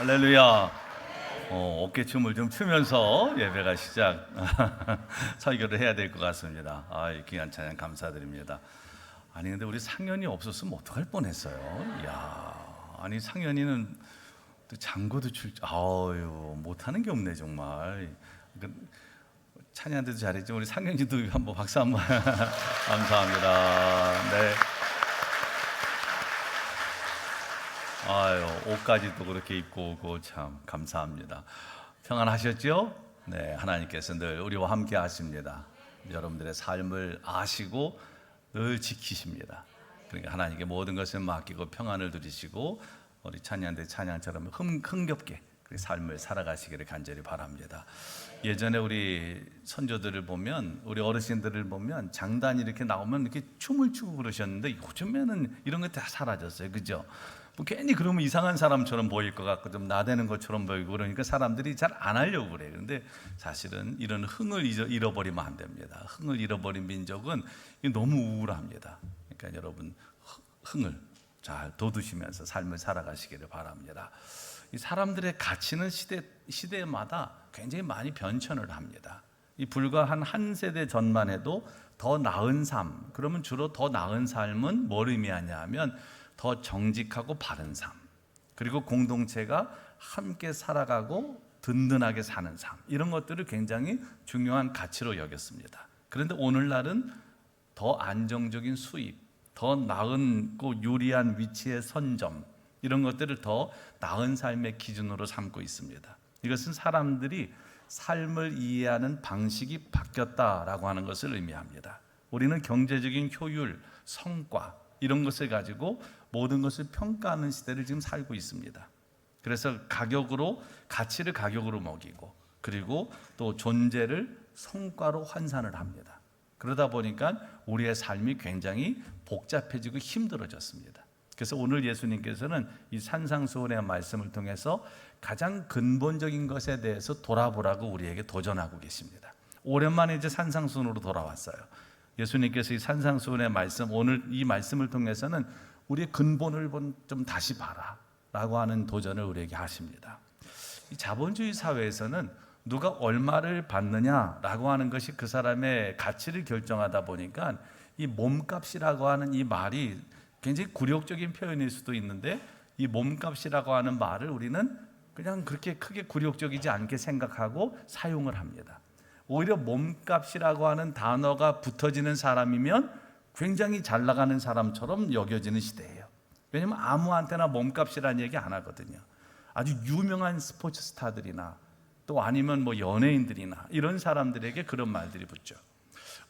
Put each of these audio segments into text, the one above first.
할렐루야. 어깨춤을 좀 추면서 예배가 시작 설교를 해야 될 것 같습니다. 귀한 찬양 감사드립니다. 아니 근데 우리 상현이 없었으면 어떡할 뻔했어요. 야, 아니 상현이는 또 장구도 못하는 게 없네 정말. 찬양도 잘했죠. 우리 상현이도 한번 박수 한번 감사합니다. 네. 옷까지도 그렇게 입고 오고 참 감사합니다. 평안하셨죠? 네, 하나님께서 늘 우리와 함께 하십니다. 여러분들의 삶을 아시고 늘 지키십니다. 그러니까 하나님께 모든 것을 맡기고 평안을 누리시고 우리 찬양대 찬양처럼 흥겹게 삶을 살아가시기를 간절히 바랍니다. 예전에 우리 선조들을 보면, 우리 어르신들을 보면 장단이 이렇게 나오면 이렇게 춤을 추고 그러셨는데 요즘에는 이런 거 다 사라졌어요. 그죠? 뭐 괜히 그러면 이상한 사람처럼 보일 것 같고 좀 나대는 것처럼 보이고 그러니까 사람들이 잘 안 하려고 그래요. 그런데 사실은 이런 흥을 잃어버리면 안 됩니다. 흥을 잃어버린 민족은 너무 우울합니다. 그러니까 여러분 흥을 잘 돋우시면서 삶을 살아가시기를 바랍니다. 이 사람들의 가치는 시대마다 굉장히 많이 변천을 합니다. 이 불과 한 세대 전만 해도 더 나은 삶, 그러면 주로 더 나은 삶은 뭘 의미하냐 하면 더 정직하고 바른 삶, 그리고 공동체가 함께 살아가고 든든하게 사는 삶, 이런 것들을 굉장히 중요한 가치로 여겼습니다. 그런데 오늘날은 더 안정적인 수입, 더 나은고 유리한 위치의 선점, 이런 것들을 더 나은 삶의 기준으로 삼고 있습니다. 이것은 사람들이 삶을 이해하는 방식이 바뀌었다라고 하는 것을 의미합니다. 우리는 경제적인 효율, 성과 이런 것을 가지고 모든 것을 평가하는 시대를 지금 살고 있습니다. 그래서 가치를 가격으로 먹이고, 그리고 또 존재를 성과로 환산을 합니다. 그러다 보니까 우리의 삶이 굉장히 복잡해지고 힘들어졌습니다. 그래서 오늘 예수님께서는 이 산상수훈의 말씀을 통해서 가장 근본적인 것에 대해서 돌아보라고 우리에게 도전하고 계십니다. 오랜만에 이제 산상수훈으로 돌아왔어요. 예수님께서 이 산상수훈의 말씀, 오늘 이 말씀을 통해서는 우리의 근본을 좀 다시 봐라 라고 하는 도전을 우리에게 하십니다. 이 자본주의 사회에서는 누가 얼마를 받느냐라고 하는 것이 그 사람의 가치를 결정하다 보니까 이 몸값이라고 하는 이 말이 굉장히 굴욕적인 표현일 수도 있는데, 이 몸값이라고 하는 말을 우리는 그냥 그렇게 크게 굴욕적이지 않게 생각하고 사용을 합니다. 오히려 몸값이라고 하는 단어가 붙어지는 사람이면 굉장히 잘 나가는 사람처럼 여겨지는 시대예요. 왜냐하면 아무한테나 몸값이라는 얘기 안 하거든요. 아주 유명한 스포츠 스타들이나 또 아니면 뭐 연예인들이나 이런 사람들에게 그런 말들이 붙죠.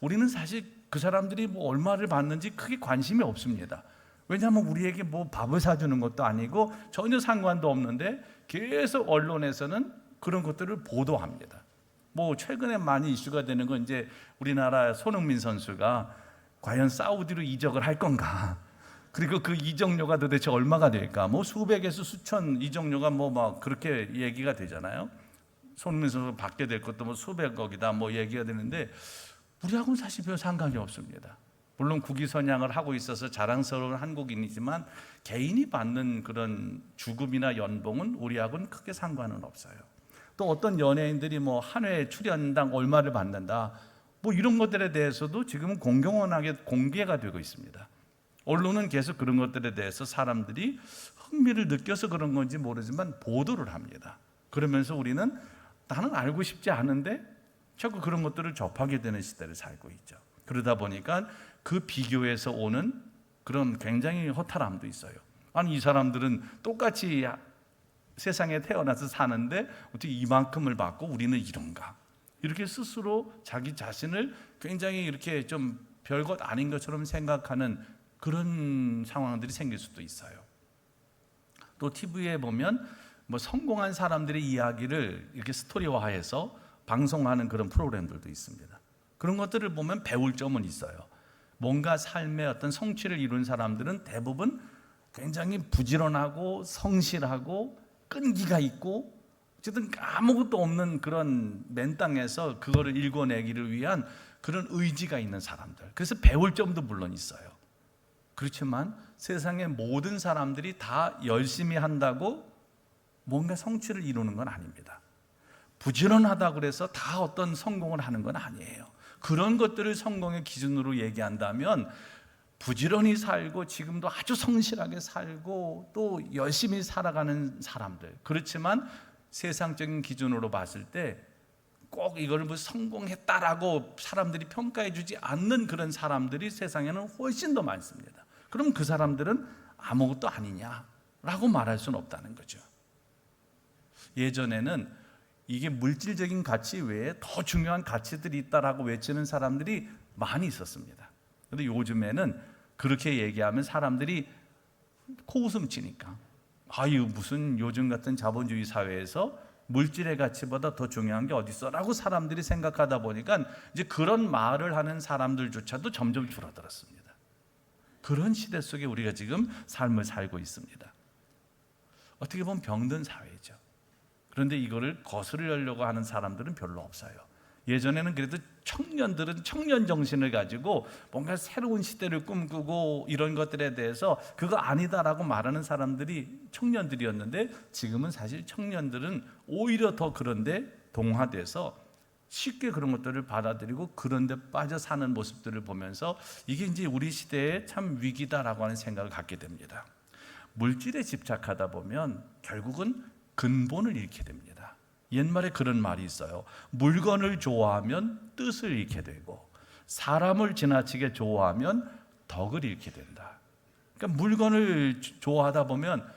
우리는 사실 그 사람들이 뭐 얼마를 받는지 크게 관심이 없습니다. 왜냐하면 우리에게 뭐 밥을 사주는 것도 아니고 전혀 상관도 없는데 계속 언론에서는 그런 것들을 보도합니다. 뭐 최근에 많이 이슈가 되는 건 이제 우리나라 손흥민 선수가 과연 사우디로 이적을 할 건가? 그리고 그 이적료가 도대체 얼마가 될까? 뭐 수백에서 수천 이적료가 뭐 막 그렇게 얘기가 되잖아요. 손흥민 선수 받게 될 것도 뭐 수백억이다 뭐 얘기가 되는데 우리하고는 사실 별 상관이 없습니다. 물론 국위선양을 하고 있어서 자랑스러운 한국인이지만 개인이 받는 그런 주급이나 연봉은 우리하고는 크게 상관은 없어요. 또 어떤 연예인들이 뭐 한 회 출연당 얼마를 받는다, 뭐 이런 것들에 대해서도 지금은 공공연하게 공개가 되고 있습니다. 언론은 계속 그런 것들에 대해서 사람들이 흥미를 느껴서 그런 건지 모르지만 보도를 합니다. 그러면서 우리는 나는 알고 싶지 않은데 자꾸 그런 것들을 접하게 되는 시대를 살고 있죠. 그러다 보니까 그 비교에서 오는 그런 굉장히 허탈함도 있어요. 아니 이 사람들은 똑같이 세상에 태어나서 사는데 어떻게 이만큼을 받고 우리는 이런가? 이렇게 스스로 자기 자신을 굉장히 이렇게 좀 별것 아닌 것처럼 생각하는 그런 상황들이 생길 수도 있어요. 또 TV에 보면 뭐 성공한 사람들의 이야기를 이렇게 스토리화해서 방송하는 그런 프로그램들도 있습니다. 그런 것들을 보면 배울 점은 있어요. 뭔가 삶의 어떤 성취를 이룬 사람들은 대부분 굉장히 부지런하고 성실하고 끈기가 있고 어쨌든 아무것도 없는 그런 맨 땅에서 그거를 일궈내기를 위한 그런 의지가 있는 사람들. 그래서 배울 점도 물론 있어요. 그렇지만 세상의 모든 사람들이 다 열심히 한다고 뭔가 성취를 이루는 건 아닙니다. 부지런하다 그래서 다 어떤 성공을 하는 건 아니에요. 그런 것들을 성공의 기준으로 얘기한다면 부지런히 살고 지금도 아주 성실하게 살고 또 열심히 살아가는 사람들, 그렇지만 세상적인 기준으로 봤을 때 꼭 이걸 뭐 성공했다라고 사람들이 평가해 주지 않는 그런 사람들이 세상에는 훨씬 더 많습니다. 그럼 그 사람들은 아무것도 아니냐라고 말할 수는 없다는 거죠. 예전에는 이게 물질적인 가치 외에 더 중요한 가치들이 있다라고 외치는 사람들이 많이 있었습니다. 그런데 요즘에는 그렇게 얘기하면 사람들이 코웃음 치니까, 아유 무슨 요즘 같은 자본주의 사회에서 물질의 가치보다 더 중요한 게 어디 있어라고 사람들이 생각하다 보니까 이제 그런 말을 하는 사람들조차도 점점 줄어들었습니다. 그런 시대 속에 우리가 지금 삶을 살고 있습니다. 어떻게 보면 병든 사회죠. 그런데 이거를 거스르려고 하는 사람들은 별로 없어요. 예전에는 그래도 청년들은 청년 정신을 가지고 뭔가 새로운 시대를 꿈꾸고 이런 것들에 대해서 그거 아니다라고 말하는 사람들이 청년들이었는데, 지금은 사실 청년들은 오히려 더 그런데 동화돼서 쉽게 그런 것들을 받아들이고 그런데 빠져 사는 모습들을 보면서 이게 이제 우리 시대의 참 위기다라고 하는 생각을 갖게 됩니다. 물질에 집착하다 보면 결국은 근본을 잃게 됩니다. 옛말에 그런 말이 있어요. 물건을 좋아하면 뜻을 잃게 되고 사람을 지나치게 좋아하면 덕을 잃게 된다. 그러니까 물건을 좋아하다 보면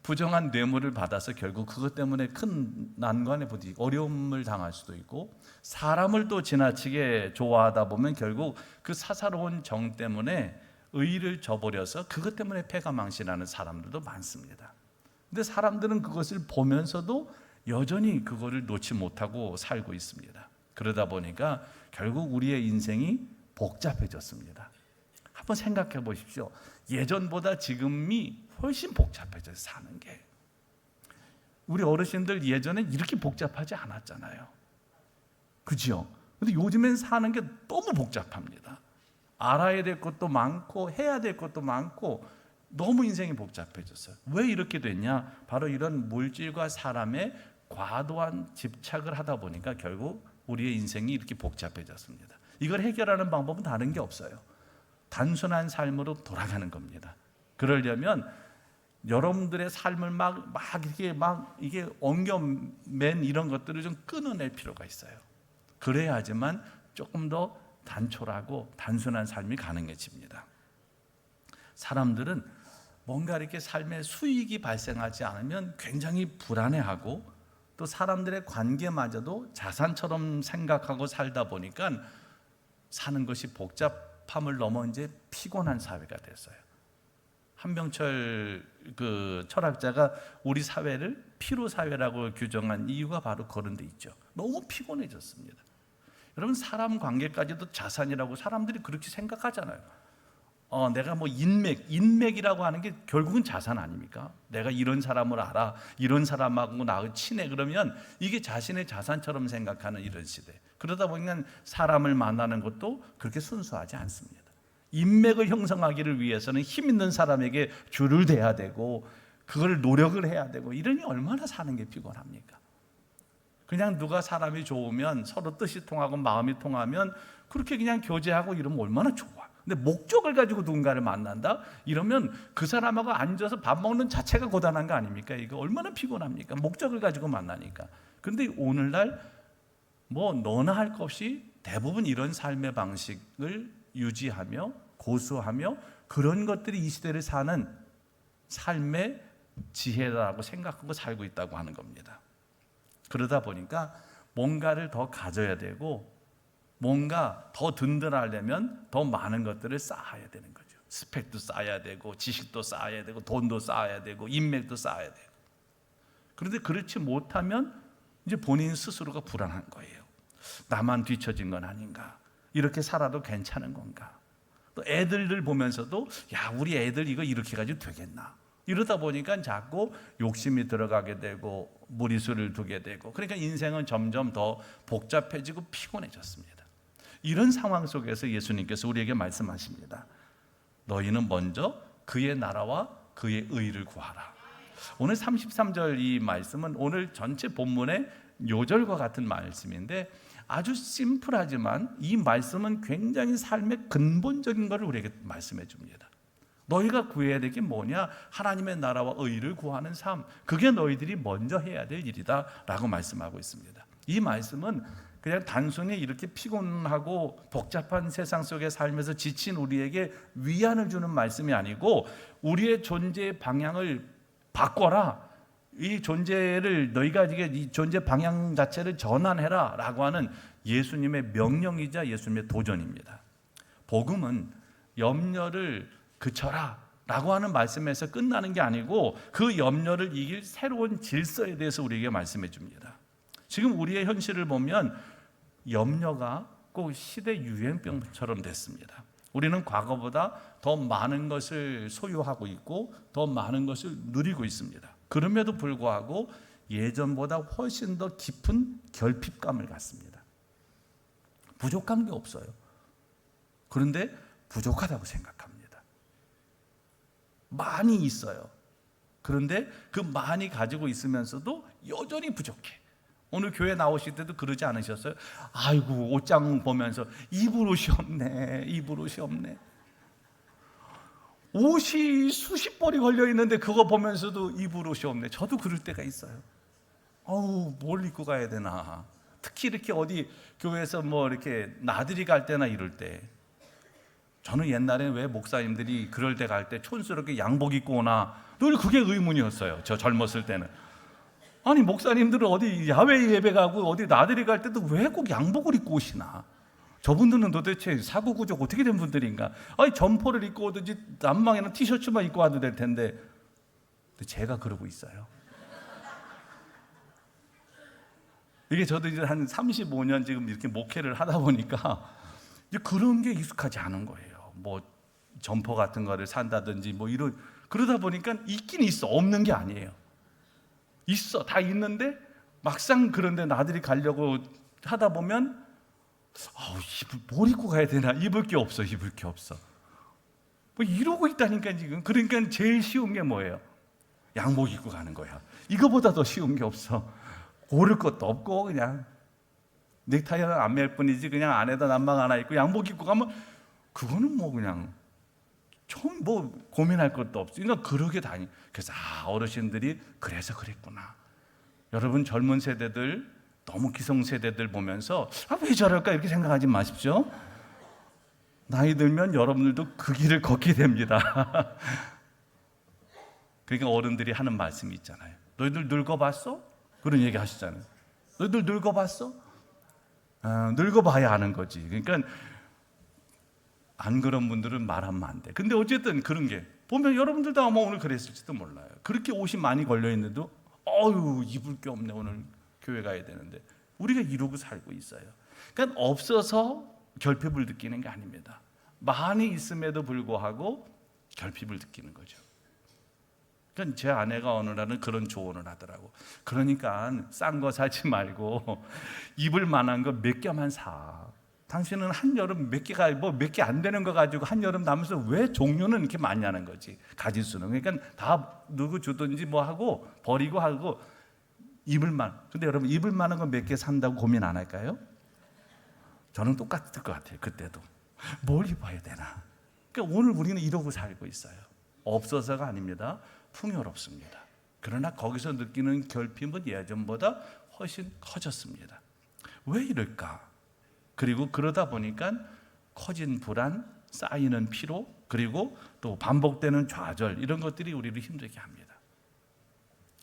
부정한 뇌물을 받아서 결국 그것 때문에 큰 난관에 부딪히고 어려움을 당할 수도 있고, 사람을 또 지나치게 좋아하다 보면 결국 그 사사로운 정 때문에 의의를 저버려서 그것 때문에 패가 망신하는 사람들도 많습니다. 근데 사람들은 그것을 보면서도 여전히 그거를 놓지 못하고 살고 있습니다. 그러다 보니까 결국 우리의 인생이 복잡해졌습니다. 한번 생각해 보십시오. 예전보다 지금이 훨씬 복잡해져서 사는 게. 우리 어르신들 예전엔 이렇게 복잡하지 않았잖아요. 그죠? 근데 요즘엔 사는 게 너무 복잡합니다. 알아야 될 것도 많고 해야 될 것도 많고 너무 인생이 복잡해졌어요. 왜 이렇게 됐냐? 바로 이런 물질과 사람의 과도한 집착을 하다 보니까 결국 우리의 인생이 이렇게 복잡해졌습니다. 이걸 해결하는 방법은 다른 게 없어요. 단순한 삶으로 돌아가는 겁니다. 그러려면 여러분들의 삶을 이게 엉겨맨 이런 것들을 좀 끊어낼 필요가 있어요. 그래야지만 조금 더 단촐하고 단순한 삶이 가능해집니다. 사람들은 뭔가 이렇게 삶에 수익이 발생하지 않으면 굉장히 불안해하고 또 사람들의 관계마저도 자산처럼 생각하고 살다 보니까 사는 것이 복잡함을 넘어 이제 피곤한 사회가 됐어요. 한병철 그 철학자가 우리 사회를 피로 사회라고 규정한 이유가 바로 그런 데 있죠. 너무 피곤해졌습니다. 여러분, 사람 관계까지도 자산이라고 사람들이 그렇게 생각하잖아요. 내가 뭐 인맥이라고 하는 게 결국은 자산 아닙니까? 내가 이런 사람을 알아, 이런 사람하고 나하고 친해, 그러면 이게 자신의 자산처럼 생각하는 이런 시대. 그러다 보니까 사람을 만나는 것도 그렇게 순수하지 않습니다. 인맥을 형성하기를 위해서는 힘 있는 사람에게 줄을 대야 되고 그걸 노력을 해야 되고, 이러니 얼마나 사는 게 피곤합니까? 그냥 누가 사람이 좋으면 서로 뜻이 통하고 마음이 통하면 그렇게 그냥 교제하고 이러면 얼마나 좋아. 근데 목적을 가지고 누군가를 만난다? 이러면 그 사람하고 앉아서 밥 먹는 자체가 고단한 거 아닙니까? 이거 얼마나 피곤합니까? 목적을 가지고 만나니까. 그런데 오늘날 뭐 너나 할 것 없이 대부분 이런 삶의 방식을 유지하며 고수하며 그런 것들이 이 시대를 사는 삶의 지혜라고 생각하고 살고 있다고 하는 겁니다. 그러다 보니까 뭔가를 더 가져야 되고 뭔가 더 든든하려면 더 많은 것들을 쌓아야 되는 거죠. 스펙도 쌓아야 되고 지식도 쌓아야 되고 돈도 쌓아야 되고 인맥도 쌓아야 되고. 그런데 그렇지 못하면 이제 본인 스스로가 불안한 거예요. 나만 뒤처진 건 아닌가? 이렇게 살아도 괜찮은 건가? 또 애들을 보면서도 야, 우리 애들 이거 이렇게 가지고 되겠나? 이러다 보니까 자꾸 욕심이 들어가게 되고 무리수를 두게 되고, 그러니까 인생은 점점 더 복잡해지고 피곤해졌습니다. 이런 상황 속에서 예수님께서 우리에게 말씀하십니다. 너희는 먼저 그의 나라와 그의 의를 구하라. 오늘 33절 이 말씀은 오늘 전체 본문의 요절과 같은 말씀인데 아주 심플하지만 이 말씀은 굉장히 삶의 근본적인 것을 우리에게 말씀해 줍니다. 너희가 구해야 될 게 뭐냐? 하나님의 나라와 의를 구하는 삶. 그게 너희들이 먼저 해야 될 일이다 라고 말씀하고 있습니다. 이 말씀은 그냥 단순히 이렇게 피곤하고 복잡한 세상 속에 살면서 지친 우리에게 위안을 주는 말씀이 아니고 우리의 존재의 방향을 바꿔라. 이 존재를 너희가 이 존재 방향 자체를 전환해라 라고 하는 예수님의 명령이자 예수님의 도전입니다. 복음은 염려를 그쳐라 라고 하는 말씀에서 끝나는 게 아니고 그 염려를 이길 새로운 질서에 대해서 우리에게 말씀해 줍니다. 지금 우리의 현실을 보면 염려가 꼭 시대 유행병처럼 됐습니다. 우리는 과거보다 더 많은 것을 소유하고 있고 더 많은 것을 누리고 있습니다. 그럼에도 불구하고 예전보다 훨씬 더 깊은 결핍감을 갖습니다. 부족한 게 없어요. 그런데 부족하다고 생각합니다. 많이 있어요. 그런데 그 많이 가지고 있으면서도 여전히 부족해. 오늘 교회 나오실 때도 그러지 않으셨어요? 아이고 옷장 보면서 입을 옷이 없네. 입을 옷이 없네. 옷이 수십 벌이 걸려 있는데 그거 보면서도 입을 옷이 없네. 저도 그럴 때가 있어요. 뭘 입고 가야 되나. 특히 이렇게 어디 교회에서 뭐 이렇게 나들이 갈 때나 이럴 때 저는 옛날에 왜 목사님들이 그럴 때 갈 때 촌스럽게 양복 입고 오나 늘 그게 의문이었어요. 저 젊었을 때는. 아니 목사님들은 어디 야외 예배 가고 어디 나들이 갈 때도 왜 꼭 양복을 입고 오시나. 저분들은 도대체 사고 구조가 어떻게 된 분들인가. 아니 점퍼를 입고 오든지 난방에는 티셔츠만 입고 와도 될 텐데. 근데 제가 그러고 있어요. 이게 저도 이제 한 35년 지금 이렇게 목회를 하다 보니까 이제 그런 게 익숙하지 않은 거예요. 뭐 점퍼 같은 거를 산다든지 뭐 이런 그러다 보니까 있긴 있어. 없는 게 아니에요. 있어. 다 있는데 막상 그런데 나들이 가려고 하다 보면 뭘 입고 가야 되나. 입을 게 없어. 입을 게 없어. 뭐 이러고 있다니까 지금. 그러니까 제일 쉬운 게 뭐예요? 양복 입고 가는 거야. 이거보다 더 쉬운 게 없어. 고를 것도 없고 그냥 넥타이는 안 맬 뿐이지 그냥 안에다 난방 하나 입고 양복 입고 가면 그거는 뭐 그냥 좀 뭐 고민할 것도 없어. 그러니까 그러게 다니. 그래서 어르신들이 그래서 그랬구나. 여러분 젊은 세대들 너무 기성세대들 보면서 왜 저럴까 이렇게 생각하지 마십시오. 나이 들면 여러분들도 그 길을 걷게 됩니다. 그러니까 어른들이 하는 말씀이 있잖아요. 너희들 늙어봤어? 그런 얘기 하시잖아요. 너희들 늙어봤어? 늙어봐야 아는 거지. 그러니까 안 그런 분들은 말하면 안 돼. 근데 어쨌든 그런 게 보면 여러분들도 아마 오늘 그랬을지도 몰라요. 그렇게 옷이 많이 걸려있는데도 입을 게 없네. 오늘 교회 가야 되는데 우리가 이러고 살고 있어요. 그러니까 없어서 결핍을 느끼는 게 아닙니다. 많이 있음에도 불구하고 결핍을 느끼는 거죠. 그러니까 제 아내가 어느 날은 그런 조언을 하더라고. 그러니까 싼 거 사지 말고 입을 만한 거 몇 개만 사. 당신은 한여름 몇 개가 몇 개 안 되는 거 가지고 한여름 남으면서 왜 종류는 이렇게 많이 하는 거지. 가질 수는. 그러니까 다 누구 주든지 뭐 하고 버리고 하고 근데 여러분 입을 만한 거 몇 개 산다고 고민 안 할까요? 저는 똑같을 것 같아요. 그때도 뭘 입어야 되나. 그러니까 오늘 우리는 이러고 살고 있어요. 없어서가 아닙니다. 풍요롭습니다. 그러나 거기서 느끼는 결핍은 예전보다 훨씬 커졌습니다. 왜 이럴까? 그리고 그러다 보니까 커진 불안, 쌓이는 피로, 그리고 또 반복되는 좌절 이런 것들이 우리를 힘들게 합니다.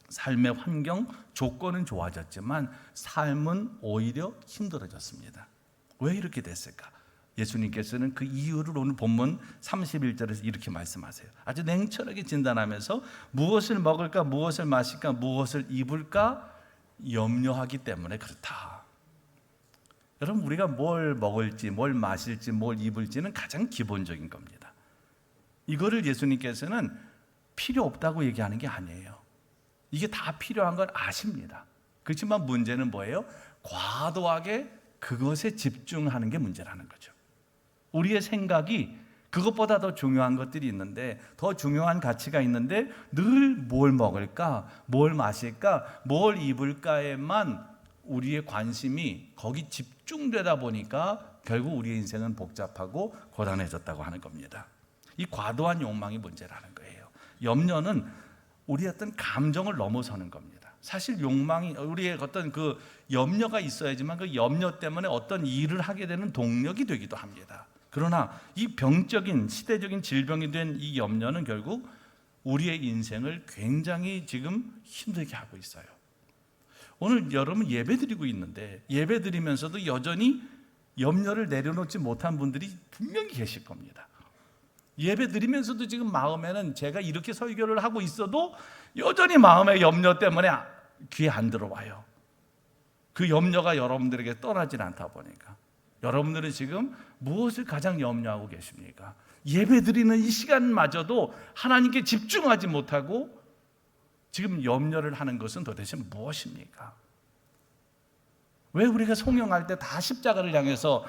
삶의 환경, 조건은 좋아졌지만 삶은 오히려 힘들어졌습니다. 왜 이렇게 됐을까? 예수님께서는 그 이유를 오늘 본문 31절에서 이렇게 말씀하세요. 아주 냉철하게 진단하면서 무엇을 먹을까, 무엇을 마실까, 무엇을 입을까 염려하기 때문에 그렇다. 여러분 우리가 뭘 먹을지, 뭘 마실지, 뭘 입을지는 가장 기본적인 겁니다. 이거를 예수님께서는 필요 없다고 얘기하는 게 아니에요. 이게 다 필요한 걸 아십니다. 그렇지만 문제는 뭐예요? 과도하게 그것에 집중하는 게 문제라는 거죠. 우리의 생각이 그것보다 더 중요한 것들이 있는데, 더 중요한 가치가 있는데 늘 뭘 먹을까, 뭘 마실까, 뭘 입을까에만 우리의 관심이 거기 집중되다 보니까 결국 우리의 인생은 복잡하고 고단해졌다고 하는 겁니다. 이 과도한 욕망이 문제라는 거예요. 염려는 우리의 어떤 감정을 넘어서는 겁니다. 사실 욕망이 우리의 어떤 그 염려가 있어야지만 그 염려 때문에 어떤 일을 하게 되는 동력이 되기도 합니다. 그러나 이 병적인 시대적인 질병이 된 이 염려는 결국 우리의 인생을 굉장히 지금 힘들게 하고 있어요. 오늘 여러분 예배드리고 있는데 예배드리면서도 여전히 염려를 내려놓지 못한 분들이 분명히 계실 겁니다. 예배드리면서도 지금 마음에는 제가 이렇게 설교를 하고 있어도 여전히 마음의 염려 때문에 귀에 안 들어와요. 그 염려가 여러분들에게 떠나질 않다 보니까 여러분들은 지금 무엇을 가장 염려하고 계십니까? 예배드리는 이 시간마저도 하나님께 집중하지 못하고 지금 염려를 하는 것은 도대체 무엇입니까? 왜 우리가 송영할 때 다 십자가를 향해서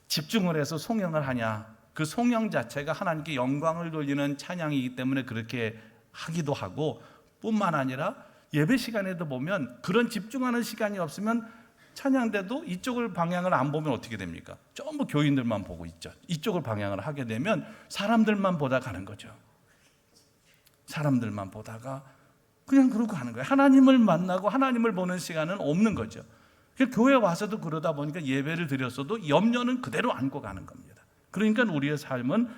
집중을 해서 송영을 하냐? 그 송영 자체가 하나님께 영광을 돌리는 찬양이기 때문에 그렇게 하기도 하고, 뿐만 아니라 예배 시간에도 보면 그런 집중하는 시간이 없으면 찬양대도 이쪽을 방향을 안 보면 어떻게 됩니까? 전부 교인들만 보고 있죠. 이쪽을 방향을 하게 되면 사람들만 보다 가는 거죠. 사람들만 보다가 그냥 그러고 하는 거예요. 하나님을 만나고 하나님을 보는 시간은 없는 거죠. 교회 와서도 그러다 보니까 예배를 드렸어도 염려는 그대로 안고 가는 겁니다. 그러니까 우리의 삶은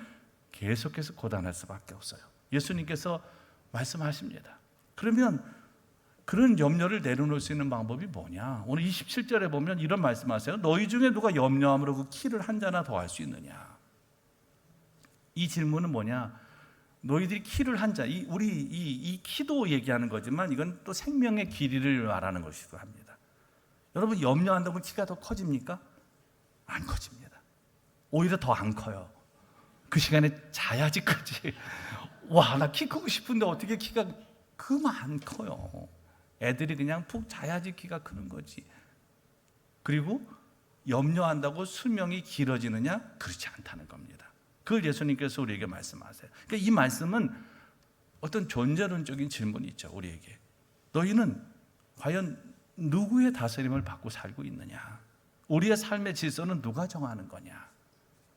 계속해서 고단할 수밖에 없어요. 예수님께서 말씀하십니다. 그러면 그런 염려를 내려놓을 수 있는 방법이 뭐냐? 오늘 27절에 보면 이런 말씀하세요. 너희 중에 누가 염려함으로 그 키를 한 자나 더 할 수 있느냐? 이 질문은 뭐냐? 너희들이 키를 한 자, 우리 이 키도 얘기하는 거지만 이건 또 생명의 길이를 말하는 것이기도 합니다. 여러분 염려한다고 키가 더 커집니까? 안 커집니다. 오히려 더 안 커요. 그 시간에 자야지 크지. 와, 나 키 크고 싶은데 어떻게 키가 그만 커요. 애들이 그냥 푹 자야지 키가 크는 거지. 그리고 염려한다고 수명이 길어지느냐? 그렇지 않다는 겁니다. 그걸 예수님께서 우리에게 말씀하세요. 그러니까 이 말씀은 어떤 존재론적인 질문이 있죠. 우리에게 너희는 과연 누구의 다스림을 받고 살고 있느냐? 우리의 삶의 질서는 누가 정하는 거냐?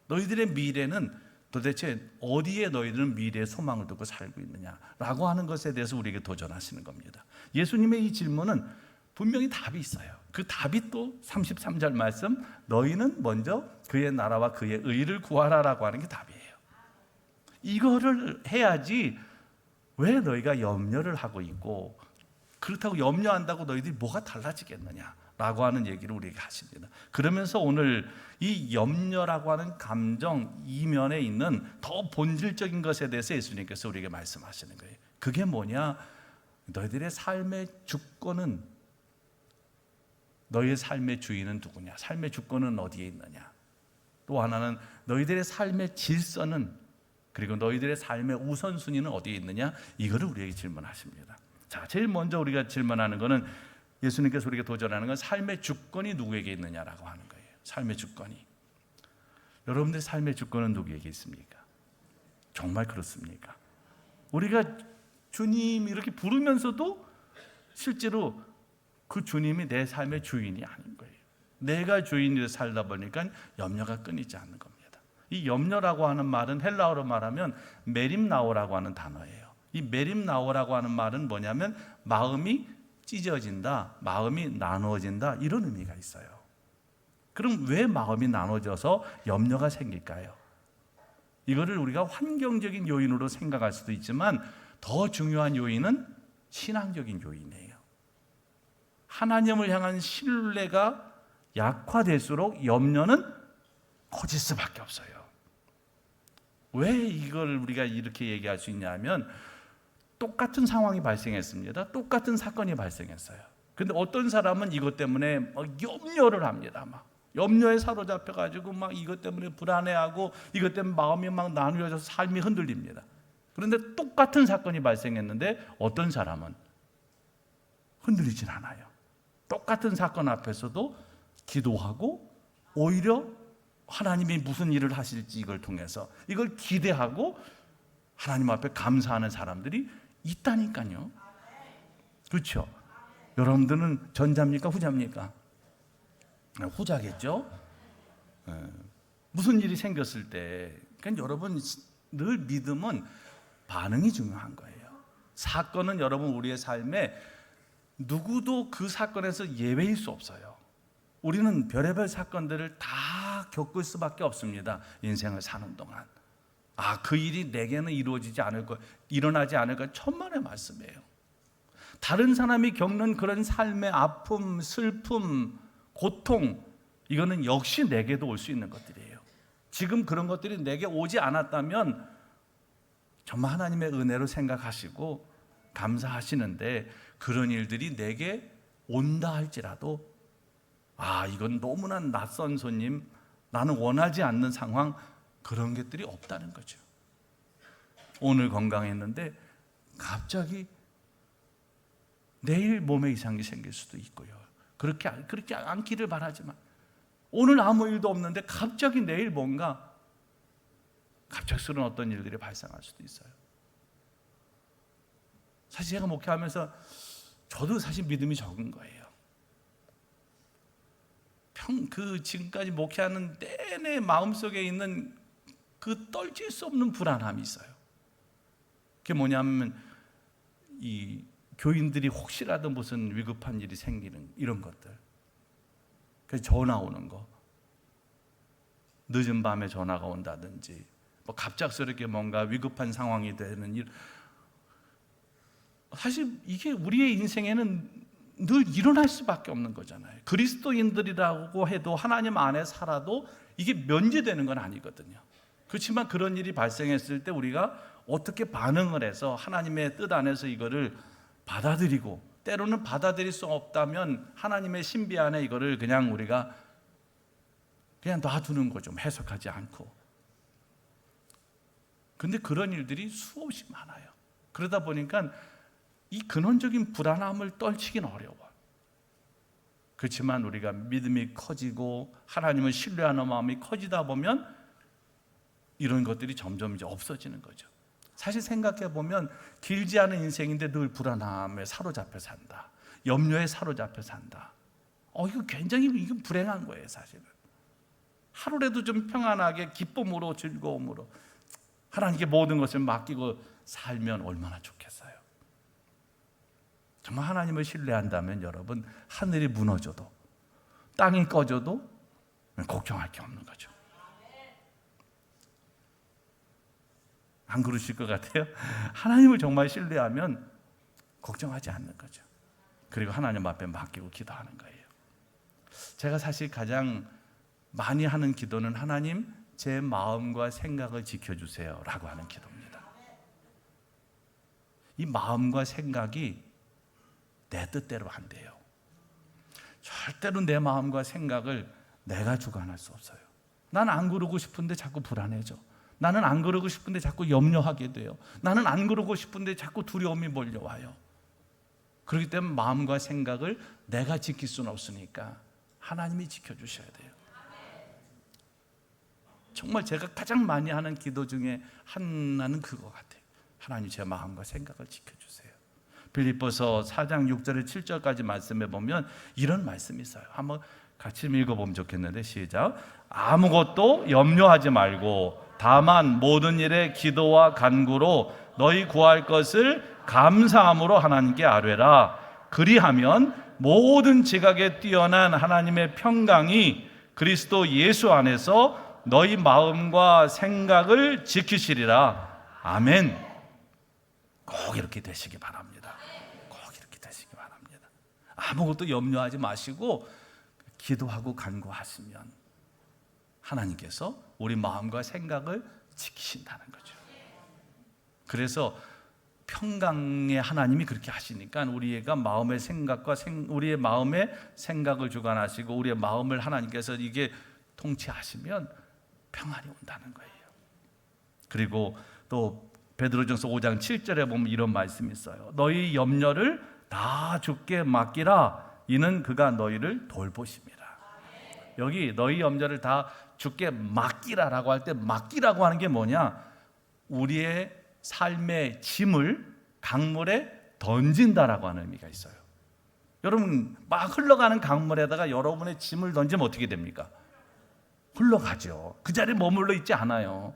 너희들의 미래는 도대체 어디에 너희들은 미래의 소망을 두고 살고 있느냐라고 하는 것에 대해서 우리에게 도전하시는 겁니다. 예수님의 이 질문은 분명히 답이 있어요. 그 답이 또 33절 말씀, 너희는 먼저 그의 나라와 그의 의를 구하라라고 하는 게 답이에요. 이거를 해야지 왜 너희가 염려를 하고 있고, 그렇다고 염려한다고 너희들이 뭐가 달라지겠느냐라고 하는 얘기를 우리에게 하십니다. 그러면서 오늘 이 염려라고 하는 감정 이면에 있는 더 본질적인 것에 대해서 예수님께서 우리에게 말씀하시는 거예요. 그게 뭐냐? 너희들의 삶의 주권은, 너희의 삶의 주인은 누구냐? 삶의 주권은 어디에 있느냐? 또 하나는 너희들의 삶의 질서는, 그리고 너희들의 삶의 우선순위는 어디에 있느냐? 이거를 우리에게 질문하십니다. 자, 제일 먼저 우리가 질문하는 것은, 예수님께서 우리에게 도전하는 건 삶의 주권이 누구에게 있느냐라고 하는 거예요. 삶의 주권이. 여러분들의 삶의 주권은 누구에게 있습니까? 정말 그렇습니까? 우리가 주님 이렇게 부르면서도 실제로 그 주님이 내 삶의 주인이 아닌 거예요. 내가 주인으로 살다 보니까 염려가 끊이지 않는 겁니다. 이 염려라고 하는 말은 헬라어로 말하면 메림나오라고 하는 단어예요. 이 메림나오라고 하는 말은 뭐냐면 마음이 찢어진다, 마음이 나누어진다, 이런 의미가 있어요. 그럼 왜 마음이 나눠져서 염려가 생길까요? 이거를 우리가 환경적인 요인으로 생각할 수도 있지만 더 중요한 요인은 신앙적인 요인이에요. 하나님을 향한 신뢰가 약화될수록 염려는 커질 수밖에 없어요. 왜 이걸 우리가 이렇게 얘기할 수 있냐면, 똑같은 상황이 발생했습니다. 똑같은 사건이 발생했어요. 근데 어떤 사람은 이것 때문에 염려를 합니다. 막 염려에 사로잡혀가지고 막 이것 때문에 불안해하고 이것 때문에 마음이 막 나누어져서 삶이 흔들립니다. 그런데 똑같은 사건이 발생했는데 어떤 사람은 흔들리진 않아요. 똑같은 사건 앞에서도 기도하고 오히려 하나님이 무슨 일을 하실지 이걸 통해서 이걸 기대하고 하나님 앞에 감사하는 사람들이 있다니까요. 그렇죠? 여러분들은 전자입니까? 후자입니까? 후자겠죠? 무슨 일이 생겼을 때, 그러니까 여러분 늘 믿음은 반응이 중요한 거예요. 사건은 여러분 우리의 삶에 누구도 그 사건에서 예외일 수 없어요. 우리는 별의별 사건들을 다 겪을 수밖에 없습니다. 인생을 사는 동안. 그 일이 내게는 이루어지지 않을 거, 일어나지 않을 거 천만의 말씀이에요. 다른 사람이 겪는 그런 삶의 아픔, 슬픔, 고통, 이거는 역시 내게도 올 수 있는 것들이에요. 지금 그런 것들이 내게 오지 않았다면 정말 하나님의 은혜로 생각하시고 감사하시는데, 그런 일들이 내게 온다 할지라도 이건 너무나 낯선 손님, 나는 원하지 않는 상황, 그런 것들이 없다는 거죠. 오늘 건강했는데 갑자기 내일 몸에 이상이 생길 수도 있고요. 그렇게 않기를 바라지만, 오늘 아무 일도 없는데 갑자기 내일 뭔가 갑작스러운 어떤 일들이 발생할 수도 있어요. 사실 제가 목회하면서 저도 사실 믿음이 적은 거예요. 지금까지 목회하는 내내 마음속에 있는 그 떨칠 수 없는 불안함이 있어요. 그게 뭐냐면 이 교인들이 혹시라도 무슨 위급한 일이 생기는 이런 것들. 그래서 전화 오는 거, 늦은 밤에 전화가 온다든지, 뭐 갑작스럽게 뭔가 위급한 상황이 되는 일. 사실 이게 우리의 인생에는 늘 일어날 수밖에 없는 거잖아요. 그리스도인들이라고 해도 하나님 안에 살아도 이게 면제되는 건 아니거든요. 그렇지만 그런 일이 발생했을 때 우리가 어떻게 반응을 해서 하나님의 뜻 안에서 이거를 받아들이고, 때로는 받아들일 수 없다면 하나님의 신비 안에 이거를 그냥 우리가 그냥 놔두는 거죠. 해석하지 않고. 근데 그런 일들이 수없이 많아요. 그러다 보니까 이 근원적인 불안함을 떨치긴 어려워. 그렇지만 우리가 믿음이 커지고 하나님을 신뢰하는 마음이 커지다 보면 이런 것들이 점점 이제 없어지는 거죠. 사실 생각해 보면 길지 않은 인생인데 늘 불안함에 사로잡혀 산다. 염려에 사로잡혀 산다. 이거 굉장히 이거 불행한 거예요, 사실은. 하루라도 좀 평안하게 기쁨으로 즐거움으로 하나님께 모든 것을 맡기고 살면 얼마나 좋겠어요. 정말 하나님을 신뢰한다면 여러분, 하늘이 무너져도 땅이 꺼져도 걱정할 게 없는 거죠. 안 그러실 것 같아요? 하나님을 정말 신뢰하면 걱정하지 않는 거죠. 그리고 하나님 앞에 맡기고 기도하는 거예요. 제가 사실 가장 많이 하는 기도는 하나님, 제 마음과 생각을 지켜주세요 라고 하는 기도입니다. 이 마음과 생각이 내 뜻대로 안 돼요. 절대로 내 마음과 생각을 내가 주관할 수 없어요. 난 안 그러고 싶은데 자꾸 불안해져. 나는 안 그러고 싶은데 자꾸 염려하게 돼요. 나는 안 그러고 싶은데 자꾸 두려움이 몰려와요. 그렇기 때문에 마음과 생각을 내가 지킬 수는 없으니까 하나님이 지켜주셔야 돼요. 정말 제가 가장 많이 하는 기도 중에 하나는 그거 같아요. 하나님, 제 마음과 생각을 지켜주세요. 빌립보서 4장 6절에 7절까지 말씀해 보면 이런 말씀이 있어요. 한번 같이 읽어보면 좋겠는데, 시작. 아무것도 염려하지 말고 다만 모든 일에 기도와 간구로 너희 구할 것을 감사함으로 하나님께 아뢰라. 그리하면 모든 지각에 뛰어난 하나님의 평강이 그리스도 예수 안에서 너희 마음과 생각을 지키시리라. 아멘. 꼭 이렇게 되시기 바랍니다. 꼭 이렇게 되시기 바랍니다. 아무것도 염려하지 마시고 기도하고 간구하시면 하나님께서 우리 마음과 생각을 지키신다는 거죠. 그래서 평강의 하나님이 그렇게 하시니까 우리가 마음의 생각과 우리의 마음의 생각을 주관하시고 우리의 마음을 하나님께서 이게 통치하시면 평안이 온다는 거예요. 그리고 또 베드로전서 5장 7절에 보면 이런 말씀이 있어요. 너희 염려를 다 주께 맡기라. 이는 그가 너희를 돌보십니다. 여기 너희 염려를 다 주께 맡기라라고 할 때 맡기라고 하는 게 뭐냐? 우리의 삶의 짐을 강물에 던진다라고 하는 의미가 있어요. 여러분, 막 흘러가는 강물에다가 여러분의 짐을 던지면 어떻게 됩니까? 흘러가죠. 그 자리에 머물러 있지 않아요.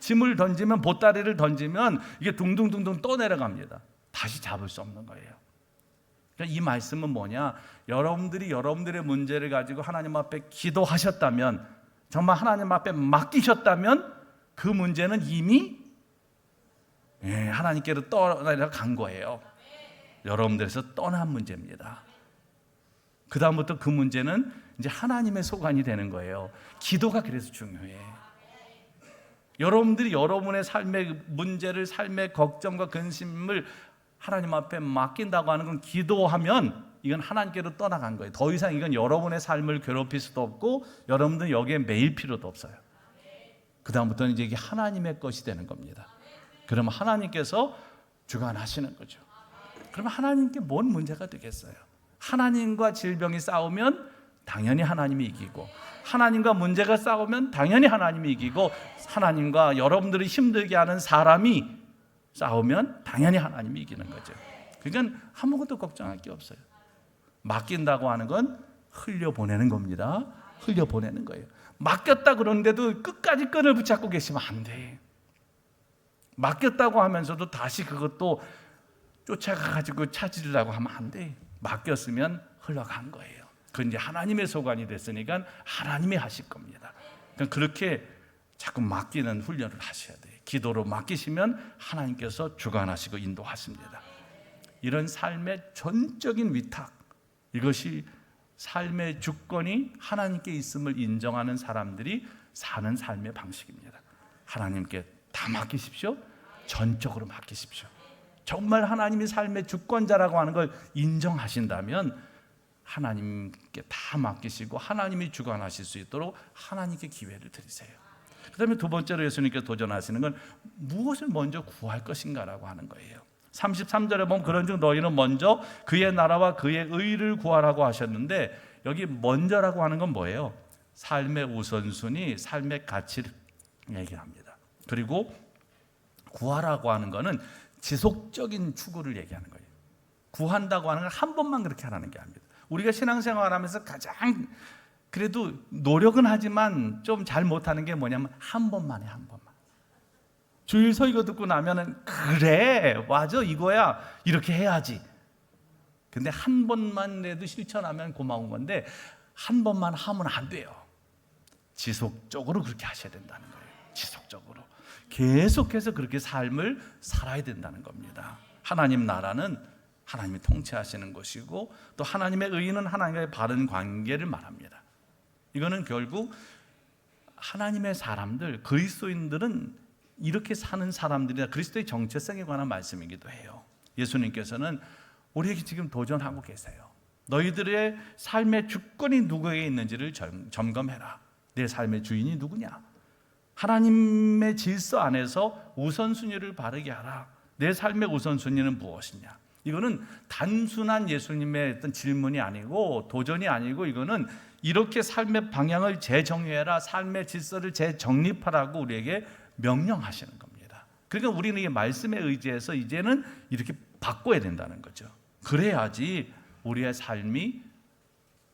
짐을 던지면, 보따리를 던지면 이게 둥둥둥둥 떠내려갑니다. 다시 잡을 수 없는 거예요. 그러니까 이 말씀은 뭐냐? 여러분들이 여러분들의 문제를 가지고 하나님 앞에 기도하셨다면, 정말 하나님 앞에 맡기셨다면 그 문제는 이미 하나님께로 떠나간 거예요. 여러분들에서 떠난 문제입니다. 그 다음부터 그 문제는 이제 하나님의 소관이 되는 거예요. 기도가 그래서 중요해. 여러분들이 여러분의 삶의 문제를, 삶의 걱정과 근심을 하나님 앞에 맡긴다고 하는 건, 기도하면 이건 하나님께로 떠나간 거예요. 더 이상 이건 여러분의 삶을 괴롭힐 수도 없고 여러분들 여기에 매일 필요도 없어요. 그 다음부터는 이제 이게 하나님의 것이 되는 겁니다. 그러면 하나님께서 주관하시는 거죠. 그러면 하나님께 뭔 문제가 되겠어요? 하나님과 질병이 싸우면 당연히 하나님이 이기고, 하나님과 문제가 싸우면 당연히 하나님이 이기고, 하나님과 여러분들이 힘들게 하는 사람이 싸우면 당연히 하나님이 이기는 거죠. 그러니까 아무것도 걱정할 게 없어요. 맡긴다고 하는 건 흘려보내는 겁니다. 흘려보내는 거예요. 맡겼다 그러는데도 끝까지 끈을 붙잡고 계시면 안 돼. 맡겼다고 하면서도 다시 그것도 쫓아가가지고 찾으려고 하면 안 돼. 맡겼으면 흘러간 거예요. 그건 이제 하나님의 소관이 됐으니까 하나님이 하실 겁니다. 그러니까 그렇게 자꾸 맡기는 훈련을 하셔야 돼요. 기도로 맡기시면 하나님께서 주관하시고 인도하십니다. 이런 삶의 전적인 위탁, 이것이 삶의 주권이 하나님께 있음을 인정하는 사람들이 사는 삶의 방식입니다. 하나님께 다 맡기십시오. 전적으로 맡기십시오. 정말 하나님이 삶의 주권자라고 하는 걸 인정하신다면 하나님께 다 맡기시고 하나님이 주관하실 수 있도록 하나님께 기회를 드리세요. 그 다음에 두 번째로 예수님께서 도전하시는 건 무엇을 먼저 구할 것인가라고 하는 거예요. 33절에 보면 그런즉 너희는 먼저 그의 나라와 그의 의를 구하라고 하셨는데, 여기 먼저라고 하는 건 뭐예요? 삶의 우선순위, 삶의 가치를 얘기합니다. 그리고 구하라고 하는 거는 지속적인 추구를 얘기하는 거예요. 구한다고 하는 건 한 번만 그렇게 하라는 게 아닙니다. 우리가 신앙생활하면서 가장 그래도 노력은 하지만 좀 잘 못하는 게 뭐냐면 한 번만 해, 한 번만. 주일 설교 듣고 나면은 그래, 맞아, 이거야, 이렇게 해야지. 근데 한 번만 해도 실천하면 고마운 건데 한 번만 하면 안 돼요. 지속적으로 그렇게 하셔야 된다는 거예요. 지속적으로 계속해서 그렇게 삶을 살아야 된다는 겁니다. 하나님 나라는 하나님이 통치하시는 것이고, 또 하나님의 의는 하나님과의 바른 관계를 말합니다. 이거는 결국 하나님의 사람들, 그리스도인들은 이렇게 사는 사람들이라, 그리스도의 정체성에 관한 말씀이기도 해요. 예수님께서는 우리에게 지금 도전하고 계세요. 너희들의 삶의 주권이 누구에게 있는지를 점검해라. 내 삶의 주인이 누구냐? 하나님의 질서 안에서 우선순위를 바르게 하라. 내 삶의 우선순위는 무엇이냐? 이거는 단순한 예수님의 어떤 질문이 아니고 도전이 아니고, 이거는 이렇게 삶의 방향을 재정의해라, 삶의 질서를 재정립하라고 우리에게 명령하시는 겁니다. 그러니까 우리는 이 말씀에 의지해서 이제는 이렇게 바꿔야 된다는 거죠. 그래야지 우리의 삶이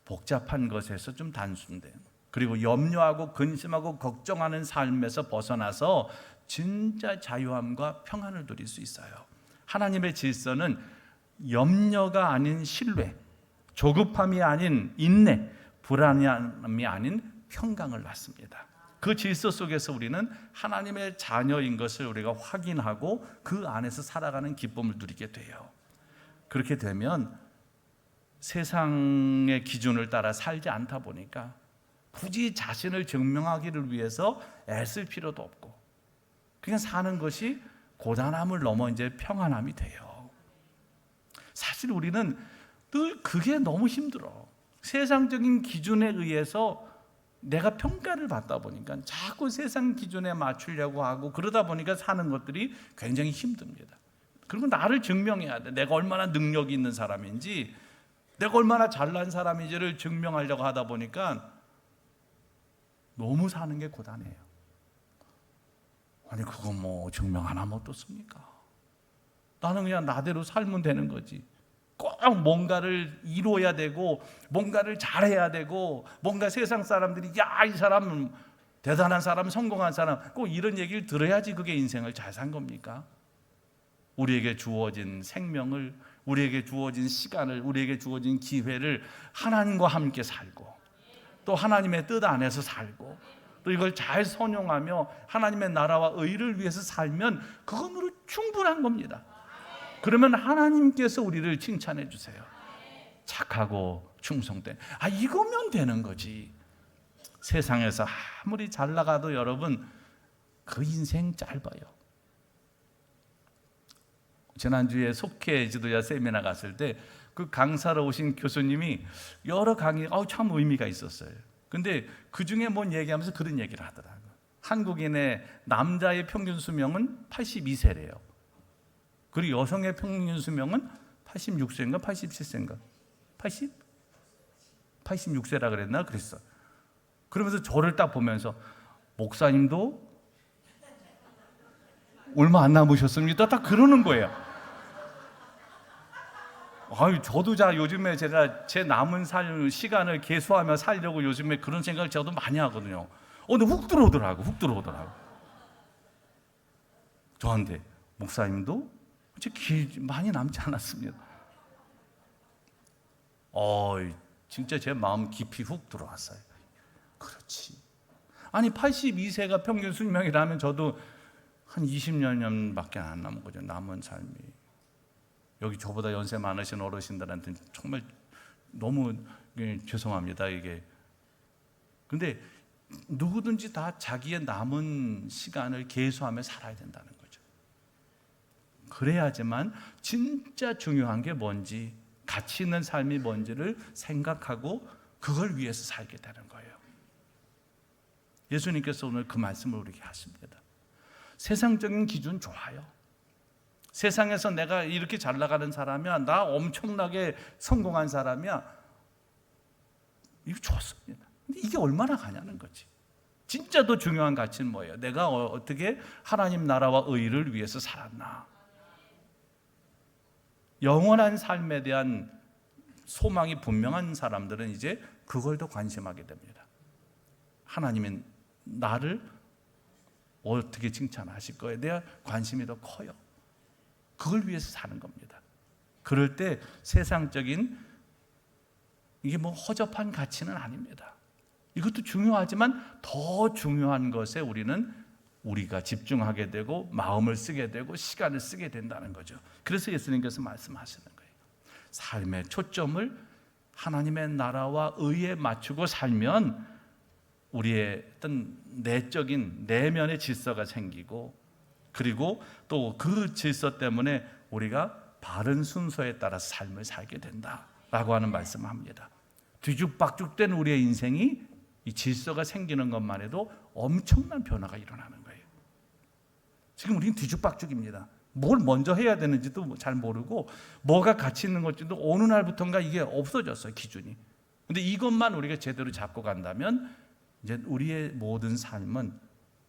복잡한 것에서 좀 단순돼요. 그리고 염려하고 근심하고 걱정하는 삶에서 벗어나서 진짜 자유함과 평안을 누릴 수 있어요. 하나님의 질서는 염려가 아닌 신뢰, 조급함이 아닌 인내, 불안함이 아닌 평강을 낳습니다. 그 질서 속에서 우리는 하나님의 자녀인 것을 우리가 확인하고 그 안에서 살아가는 기쁨을 누리게 돼요. 그렇게 되면 세상의 기준을 따라 살지 않다 보니까 굳이 자신을 증명하기를 위해서 애쓸 필요도 없고, 그냥 사는 것이 고단함을 넘어 이제 평안함이 돼요. 사실 우리는 늘 그게 너무 힘들어. 세상적인 기준에 의해서 내가 평가를 받다 보니까 자꾸 세상 기준에 맞추려고 하고, 그러다 보니까 사는 것들이 굉장히 힘듭니다. 그리고 나를 증명해야 돼. 내가 얼마나 능력이 있는 사람인지, 내가 얼마나 잘난 사람인지를 증명하려고 하다 보니까 너무 사는 게 고단해요. 아니 그거 뭐 증명 하나 못 뒀습니까? 나는 그냥 나대로 살면 되는 거지. 꼭 뭔가를 이루어야 되고 뭔가를 잘해야 되고 뭔가 세상 사람들이 야, 이 사람은 대단한 사람, 성공한 사람, 꼭 이런 얘기를 들어야지 그게 인생을 잘 산 겁니까? 우리에게 주어진 생명을, 우리에게 주어진 시간을, 우리에게 주어진 기회를 하나님과 함께 살고 또 하나님의 뜻 안에서 살고 또 이걸 잘 선용하며 하나님의 나라와 의를 위해서 살면 그것으로 충분한 겁니다. 그러면 하나님께서 우리를 칭찬해 주세요. 착하고 충성된, 이거면 되는 거지. 세상에서 아무리 잘 나가도 여러분 그 인생 짧아요. 지난주에 속회 지도자 세미나 갔을 때 그 강사로 오신 교수님이 여러 강의 참 의미가 있었어요. 근데 그 중에 뭔 얘기하면서 그런 얘기를 하더라고요. 한국인의 남자의 평균 수명은 82세래요. 그리고 여성의 평균 수명은 86세인가 87세인가 86세라 그랬나 그랬어. 그러면서 저를 딱 보면서 목사님도 얼마 안 남으셨습니다. 딱 그러는 거예요. 저도 요즘에 제가 제 남은 살 시간을 계수하며 살려고 요즘에 그런 생각을 저도 많이 하거든요. 근데 훅 들어오더라고. 저한테 목사님도 많이 남지 않았습니다. 진짜 제 마음 깊이 훅 들어왔어요. 그렇지. 아니 82세가 평균 수명이라면 저도 한 20년밖에 안 남은 거죠. 남은 삶이. 여기 저보다 연세 많으신 어르신들한테는 정말 너무 죄송합니다. 이게. 근데 누구든지 다 자기의 남은 시간을 계수하며 살아야 된다는 거죠. 그래야지만 진짜 중요한 게 뭔지, 가치 있는 삶이 뭔지를 생각하고 그걸 위해서 살게 되는 거예요. 예수님께서 오늘 그 말씀을 우리에게 하십니다. 세상적인 기준 좋아요. 세상에서 내가 이렇게 잘 나가는 사람이야, 나 엄청나게 성공한 사람이야, 이거 좋습니다. 근데 이게 얼마나 가냐는 거지. 진짜 더 중요한 가치는 뭐예요? 내가 어떻게 하나님 나라와 의를 위해서 살았나. 영원한 삶에 대한 소망이 분명한 사람들은 이제 그걸 더 관심하게 됩니다. 하나님은 나를 어떻게 칭찬하실 거에 대한 관심이 더 커요. 그걸 위해서 사는 겁니다. 그럴 때 세상적인 이게 뭐 허접한 가치는 아닙니다. 이것도 중요하지만 더 중요한 것에 우리가 집중하게 되고 마음을 쓰게 되고 시간을 쓰게 된다는 거죠. 그래서 예수님께서 말씀하시는 거예요. 삶의 초점을 하나님의 나라와 의에 맞추고 살면 우리의 어떤 내적인 내면의 질서가 생기고, 그리고 또 그 질서 때문에 우리가 바른 순서에 따라서 삶을 살게 된다라고 하는 말씀을 합니다. 뒤죽박죽된 우리의 인생이 이 질서가 생기는 것만 해도 엄청난 변화가 일어나는 거예요. 지금 우리는 뒤죽박죽입니다. 뭘 먼저 해야 되는지도 잘 모르고 뭐가 가치 있는 건지도 어느 날부터인가 이게 없어졌어요, 기준이. 근데 이것만 우리가 제대로 잡고 간다면 이제 우리의 모든 삶은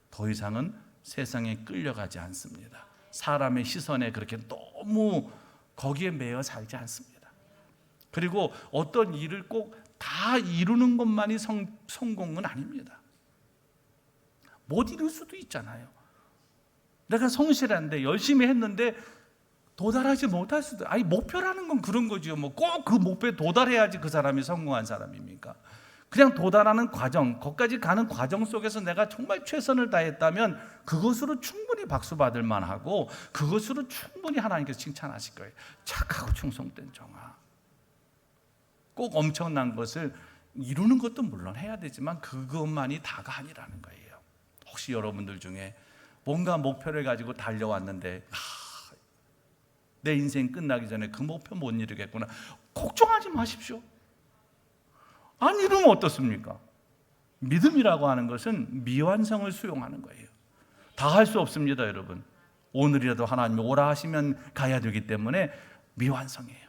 더 이상은 세상에 끌려가지 않습니다. 사람의 시선에 그렇게 너무 거기에 매여 살지 않습니다. 그리고 어떤 일을 꼭 다 이루는 것만이 성공은 아닙니다. 못 이룰 수도 있잖아요. 내가 성실한데 열심히 했는데 도달하지 못할 수도. 목표라는 건 그런 거죠. 뭐 꼭 그 목표에 도달해야지 그 사람이 성공한 사람입니까? 그냥 도달하는 과정, 거기까지 가는 과정 속에서 내가 정말 최선을 다했다면 그것으로 충분히 박수 받을 만하고 그것으로 충분히 하나님께서 칭찬하실 거예요. 착하고 충성된 종아. 꼭 엄청난 것을 이루는 것도 물론 해야 되지만 그것만이 다가 아니라는 거예요. 혹시 여러분들 중에 뭔가 목표를 가지고 달려왔는데 내 인생 끝나기 전에 그 목표 못 이루겠구나. 걱정하지 마십시오. 안 이루면 어떻습니까? 믿음이라고 하는 것은 미완성을 수용하는 거예요. 다 할 수 없습니다, 여러분. 오늘이라도 하나님이 오라 하시면 가야 되기 때문에 미완성이에요.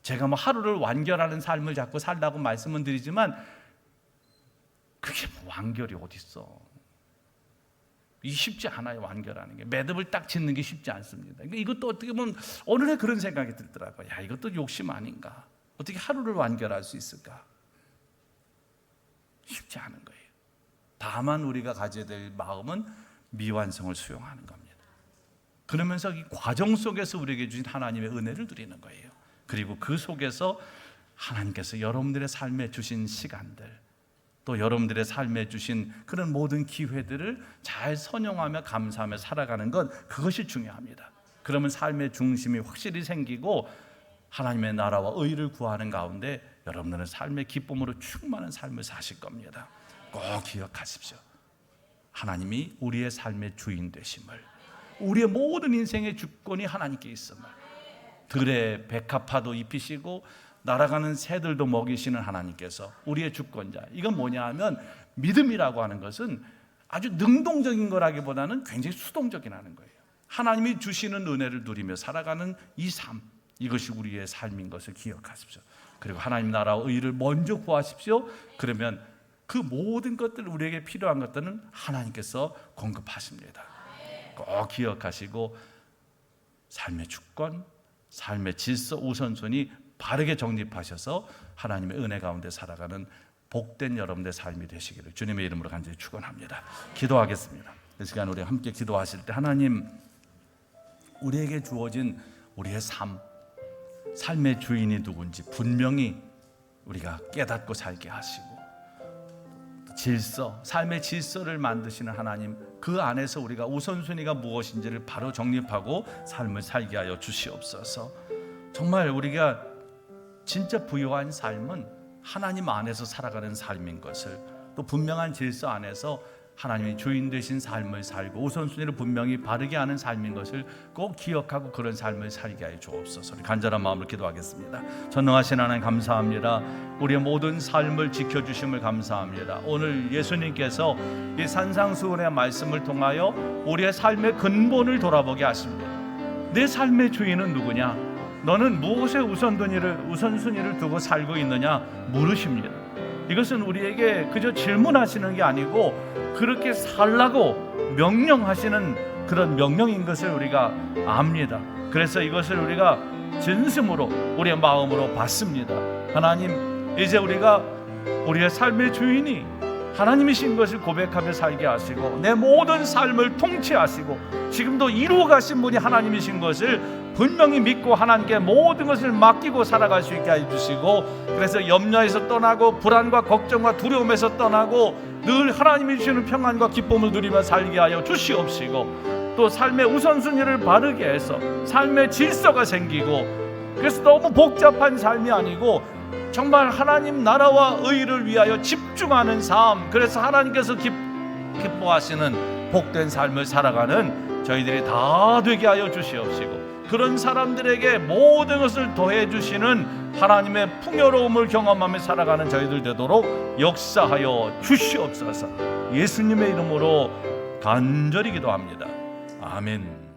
제가 하루를 완결하는 삶을 자꾸 살라고 말씀은 드리지만 그게 뭐 완결이 어딨어. 이 쉽지 않아요. 완결하는 게 매듭을 딱 짓는 게 쉽지 않습니다. 그러니까 이것도 어떻게 보면 오늘의 그런 생각이 들더라고요. 야, 이것도 욕심 아닌가? 어떻게 하루를 완결할 수 있을까? 쉽지 않은 거예요. 다만 우리가 가져야 될 마음은 미완성을 수용하는 겁니다. 그러면서 이 과정 속에서 우리에게 주신 하나님의 은혜를 누리는 거예요. 그리고 그 속에서 하나님께서 여러분들의 삶에 주신 시간들, 또 여러분들의 삶에 주신 그런 모든 기회들을 잘 선용하며 감사하며 살아가는 것, 그것이 중요합니다. 그러면 삶의 중심이 확실히 생기고 하나님의 나라와 의를 구하는 가운데 여러분들은 삶의 기쁨으로 충만한 삶을 사실 겁니다. 꼭 기억하십시오. 하나님이 우리의 삶의 주인 되심을, 우리의 모든 인생의 주권이 하나님께 있음을, 들의 백합화도 입히시고 날아가는 새들도 먹이시는 하나님께서 우리의 주권자. 이건 뭐냐 하면, 믿음이라고 하는 것은 아주 능동적인 거라기보다는 굉장히 수동적인 하는 거예요. 하나님이 주시는 은혜를 누리며 살아가는 이 삶, 이것이 우리의 삶인 것을 기억하십시오. 그리고 하나님 나라와 의를 먼저 구하십시오. 그러면 그 모든 것들, 우리에게 필요한 것들은 하나님께서 공급하십니다. 꼭 기억하시고 삶의 주권, 삶의 질서, 우선순위 바르게 정립하셔서 하나님의 은혜 가운데 살아가는 복된 여러분의 삶이 되시기를 주님의 이름으로 간절히 축원합니다. 기도하겠습니다. 이 시간 우리 함께 기도하실 때, 하나님, 우리에게 주어진 우리의 삶의 주인이 누군지 분명히 우리가 깨닫고 살게 하시고, 질서, 삶의 질서를 만드시는 하나님, 그 안에서 우리가 우선순위가 무엇인지를 바로 정립하고 삶을 살게 하여 주시옵소서. 정말 우리가 진짜 부유한 삶은 하나님 안에서 살아가는 삶인 것을, 또 분명한 질서 안에서 하나님이 주인 되신 삶을 살고 우선순위를 분명히 바르게 하는 삶인 것을 꼭 기억하고 그런 삶을 살게 하여 주옵소서. 간절한 마음으로 기도하겠습니다. 전능하신 하나님, 감사합니다. 우리의 모든 삶을 지켜주심을 감사합니다. 오늘 예수님께서 이 산상수훈의 말씀을 통하여 우리의 삶의 근본을 돌아보게 하십니다. 내 삶의 주인은 누구냐? 너는 무엇에 우선순위를 두고 살고 있느냐 물으십니다. 이것은 우리에게 그저 질문하시는 게 아니고 그렇게 살라고 명령하시는 그런 명령인 것을 우리가 압니다. 그래서 이것을 우리가 진심으로 우리의 마음으로 받습니다. 하나님, 이제 우리가 우리의 삶의 주인이 하나님이신 것을 고백하며 살게 하시고 내 모든 삶을 통치하시고 지금도 이루어 가신 분이 하나님이신 것을 분명히 믿고 하나님께 모든 것을 맡기고 살아갈 수 있게 해주시고, 그래서 염려에서 떠나고 불안과 걱정과 두려움에서 떠나고 늘 하나님이 주시는 평안과 기쁨을 누리며 살게 하여 주시옵시고, 또 삶의 우선순위를 바르게 해서 삶의 질서가 생기고, 그래서 너무 복잡한 삶이 아니고 정말 하나님 나라와 의를 위하여 집중하는 삶, 그래서 하나님께서 기뻐하시는 복된 삶을 살아가는 저희들이 다 되게 하여 주시옵시고, 그런 사람들에게 모든 것을 더해 주시는 하나님의 풍요로움을 경험하며 살아가는 저희들 되도록 역사하여 주시옵소서. 예수님의 이름으로 간절히 기도합니다. 아멘.